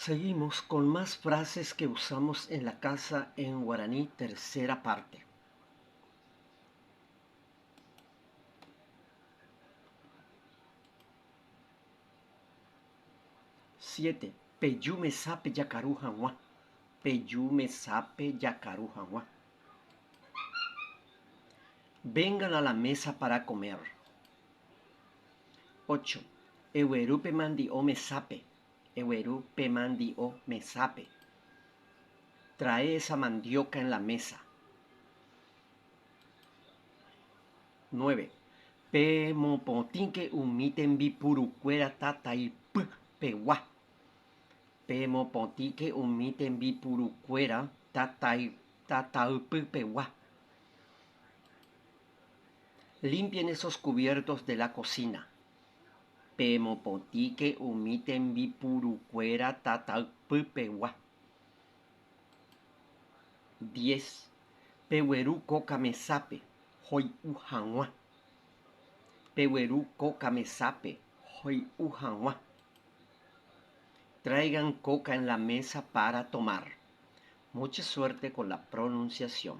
Seguimos con más frases que usamos en la casa en guaraní, tercera parte. 7. Peyume sape yacaru hanwa. Peyume sape yacaru hanwa. Vengan a la mesa para comer. 8. Ewerupe mandi o me sape. Ewerupe mandi o me sape. Trae esa mandioca en la mesa. 9. Pe mopotinque umiten bipurucuera tatai pewa. Pe mopotinque umiten bipurucuera tatai pewa. Limpien esos cubiertos de la cocina. Pe mopotinque umiten bipurucuera tatai pewa. 10. Peweru coca me sape. Hoi uhanwa. Peweru coca me sape. Hoi uhanwa. Traigan coca en la mesa para tomar. Mucha suerte con la pronunciación.